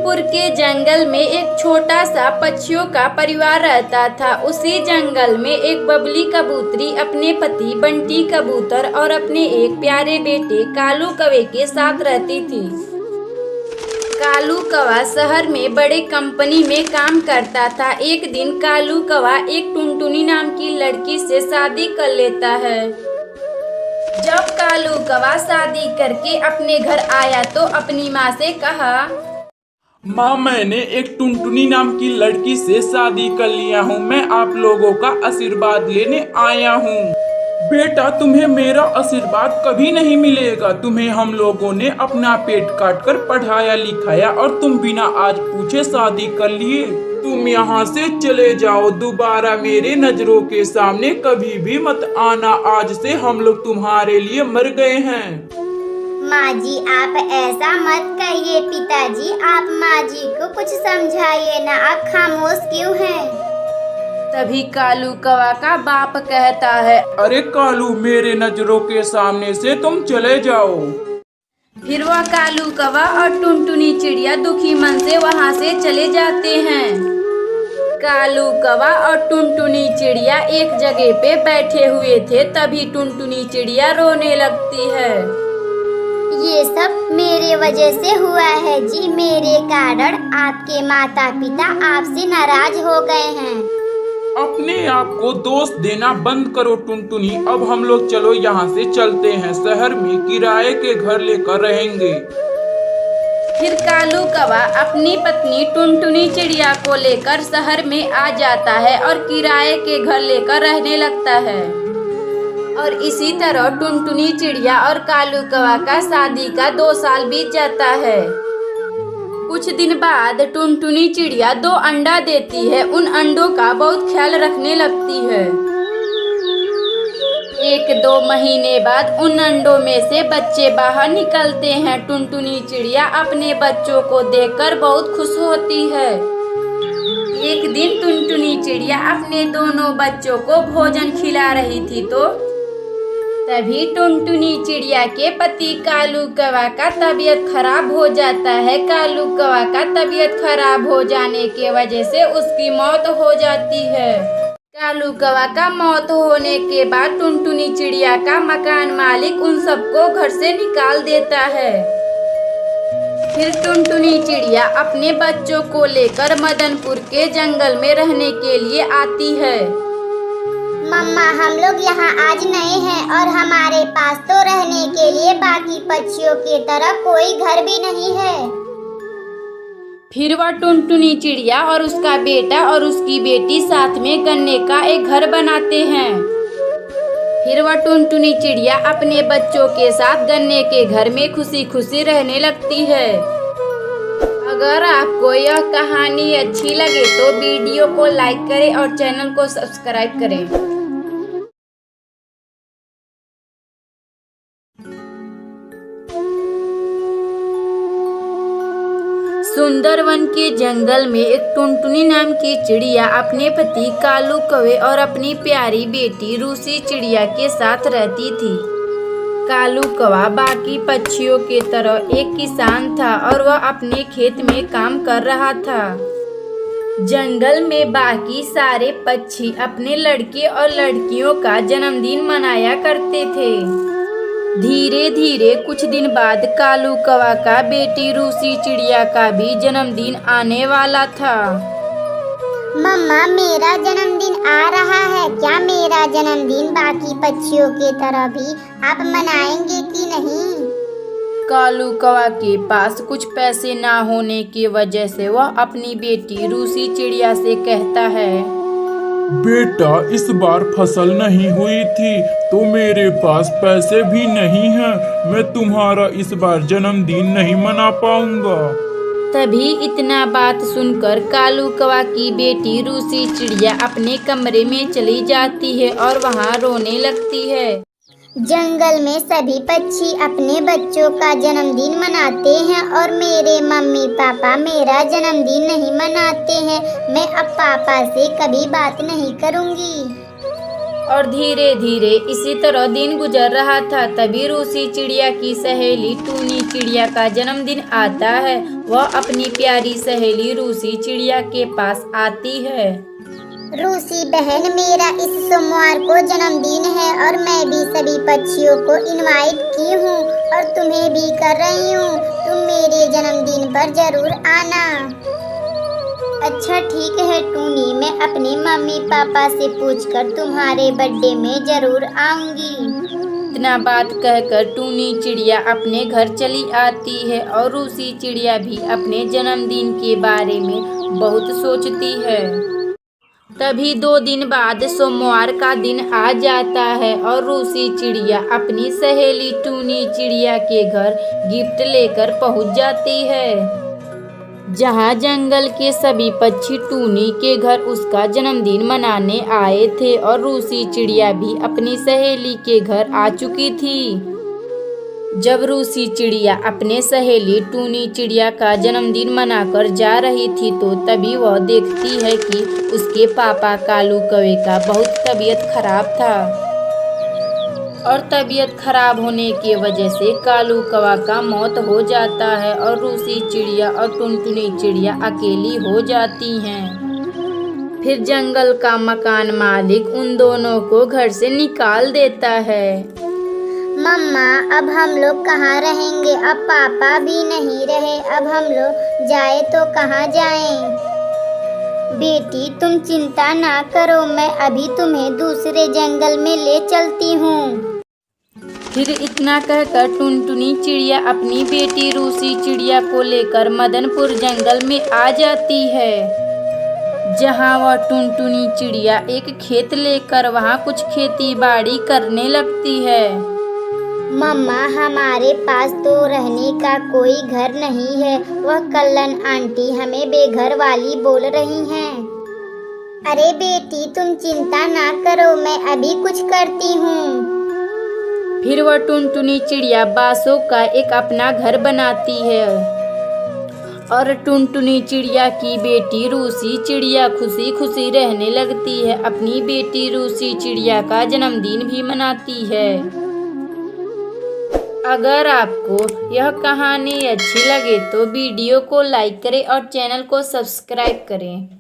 मदनपुर के जंगल में एक छोटा सा पक्षियों का परिवार रहता था। उसी जंगल में एक बबली कबूतरी अपने पति बंटी कबूतर और अपने एक प्यारे बेटे कालू कौवे के साथ रहती थी। कालू कौवा शहर में बड़े कंपनी में काम करता था। एक दिन कालू कौवा एक टुनटुनी नाम की लड़की से शादी कर लेता है। जब कालू कौवा शादी करके अपने घर आया तो अपनी माँ से कहा, माँ, मैंने एक टुनटुनी नाम की लड़की से शादी कर लिया हूँ। मैं आप लोगों का आशीर्वाद लेने आया हूँ। बेटा, तुम्हें मेरा आशीर्वाद कभी नहीं मिलेगा। तुम्हें हम लोगों ने अपना पेट काट कर पढ़ाया लिखाया और तुम बिना आज पूछे शादी कर लिए। तुम यहाँ से चले जाओ, दोबारा मेरे नजरों के सामने कभी भी मत आना। आज से हम लोग तुम्हारे लिए मर गए हैं। माँ जी, आप ऐसा मत कहिए। पिताजी, आप माँ जी को कुछ समझाइए ना, आप खामोश क्यों हैं? तभी कालू कौवा का बाप कहता है, अरे कालू, मेरे नजरों के सामने से तुम चले जाओ। फिर वह कालू कौवा और टुनटुनी चिड़िया दुखी मन से वहाँ से चले जाते हैं। कालू कौवा और टुनटुनी चिड़िया एक जगह पे बैठे हुए थे। तभी टुनटुनी चिड़िया रोने लगती है। ये सब मेरे वजह से हुआ है जी। मेरे कारण आपके माता पिता आपसे नाराज हो गए हैं। अपने आप को दोष देना बंद करो टुनटुनी। अब हम लोग चलो यहाँ से चलते हैं। शहर में किराए के घर लेकर रहेंगे। फिर कालू कौवा अपनी पत्नी टुनटुनी चिड़िया को लेकर शहर में आ जाता है और किराए के घर लेकर रहने लगता है। और इसी तरह टुनटुनी चिड़िया और कालू कौवा का शादी का 2 साल बीत जाता है। कुछ दिन बाद टुनटुनी चिड़िया 2 अंडा देती है। उन अंडों का बहुत ख्याल रखने लगती है। 1-2 महीने बाद उन अंडों में से बच्चे बाहर निकलते हैं। टुनटुनी चिड़िया अपने बच्चों को देखकर बहुत खुश होती है। एक दिन टुनटुनी चिड़िया अपने दोनों बच्चों को भोजन खिला रही थी तो तभी टुनटुनी चिड़िया के पति कालू कौवा का तबीयत खराब हो जाता है। कालू कौवा का तबीयत खराब हो जाने के वजह से उसकी मौत हो जाती है। कालू कौवा का मौत होने के बाद टुनटुनी चिड़िया का मकान मालिक उन सबको घर से निकाल देता है। फिर टुनटुनी चिड़िया अपने बच्चों को लेकर मदनपुर के जंगल में रहने के लिए आती है। मम्मा, हम लोग यहाँ आज नए हैं और हमारे पास तो रहने के लिए बाकी पक्षियों की तरह कोई घर भी नहीं है। फिर वह टुनटुनी चिड़िया और उसका बेटा और उसकी बेटी साथ में गन्ने का एक घर बनाते हैं। फिर वह टुनटुनी चिड़िया अपने बच्चों के साथ गन्ने के घर में खुशी खुशी रहने लगती है। अगर आपको यह कहानी अच्छी लगे तो वीडियो को लाइक करें और चैनल को सब्सक्राइब करें। सुंदरवन के जंगल में एक टुनटुनी नाम की चिड़िया अपने पति कालू कौवे और अपनी प्यारी बेटी रूसी चिड़िया के साथ रहती थी। कालू कौवा बाकी पक्षियों के तरह एक किसान था और वह अपने खेत में काम कर रहा था। जंगल में बाकी सारे पक्षी अपने लड़के और लड़कियों का जन्मदिन मनाया करते थे। धीरे धीरे कुछ दिन बाद कालू कौवा का बेटी रूसी चिड़िया का भी जन्मदिन आने वाला था। मम्मा, मेरा जन्मदिन आ रहा है। क्या मेरा जन्मदिन बाकी पक्षियों की तरह भी आप मनाएंगे कि नहीं? कालू कौवा के पास कुछ पैसे ना होने की वजह से वह अपनी बेटी रूसी चिड़िया से कहता है, बेटा, इस बार फसल नहीं हुई थी तो मेरे पास पैसे भी नहीं हैं। मैं तुम्हारा इस बार जन्मदिन नहीं मना पाऊंगा। तभी इतना बात सुनकर कालू कौवा की बेटी रूसी चिड़िया अपने कमरे में चली जाती है और वहाँ रोने लगती है। जंगल में सभी पक्षी अपने बच्चों का जन्मदिन मनाते हैं और मेरे मम्मी पापा मेरा जन्मदिन नहीं मनाते हैं। मैं अब पापा से कभी बात नहीं करूंगी। और धीरे धीरे इसी तरह दिन गुजर रहा था। तभी रूसी चिड़िया की सहेली टूनी चिड़िया का जन्मदिन आता है। वह अपनी प्यारी सहेली रूसी चिड़िया के पास आती है। रूसी बहन, मेरा इस सोमवार को जन्मदिन है और मैं भी सभी पक्षियों को इनवाइट की हूँ और तुम्हें भी कर रही हूँ। तुम मेरे जन्मदिन पर जरूर आना। अच्छा ठीक है टूनी, मैं अपने मम्मी पापा से पूछकर तुम्हारे बर्थडे में जरूर आऊंगी। इतना बात कहकर टूनी चिड़िया अपने घर चली आती है और रूसी चिड़िया भी अपने जन्मदिन के बारे में बहुत सोचती है। तभी 2 दिन बाद सोमवार का दिन आ जाता है और रूसी चिड़िया अपनी सहेली टूनी चिड़िया के घर गिफ्ट लेकर पहुंच जाती है। जहां जंगल के सभी पक्षी टूनी के घर उसका जन्मदिन मनाने आए थे और रूसी चिड़िया भी अपनी सहेली के घर आ चुकी थी। जब रूसी चिड़िया अपने सहेली टूनी चिड़िया का जन्मदिन मनाकर जा रही थी तो तभी वह देखती है कि उसके पापा कालू कौवे का बहुत तबीयत खराब था और तबीयत खराब होने की वजह से कालू कौवा का मौत हो जाता है और रूसी चिड़िया और टुनटुनी चिड़िया अकेली हो जाती हैं। फिर जंगल का मकान मालिक उन दोनों को घर से निकाल देता है। मम्मा, अब हम लोग कहाँ रहेंगे? अब पापा भी नहीं रहे, अब हम लोग जाए तो कहाँ जाएं? बेटी तुम चिंता ना करो, मैं अभी तुम्हें दूसरे जंगल में ले चलती हूँ। फिर इतना कहकर टुनटुनी चिड़िया अपनी बेटी रूसी चिड़िया को लेकर मदनपुर जंगल में आ जाती है। जहाँ वह टुनटुनी चिड़िया एक खेत लेकर वहाँ कुछ खेती बाड़ी करने लगती है। मम्मा, हमारे पास तो रहने का कोई घर नहीं है। वह कल्लन आंटी हमें बेघर वाली बोल रही हैं। अरे बेटी तुम चिंता ना करो, मैं अभी कुछ करती हूँ। फिर वह टुनटुनी चिड़िया बांसों का एक अपना घर बनाती है और टुनटुनी चिड़िया की बेटी रूसी चिड़िया खुशी खुशी रहने लगती है। अपनी बेटी रूसी चिड़िया का जन्मदिन भी मनाती है। अगर आपको यह कहानी अच्छी लगे तो वीडियो को लाइक करें और चैनल को सब्सक्राइब करें।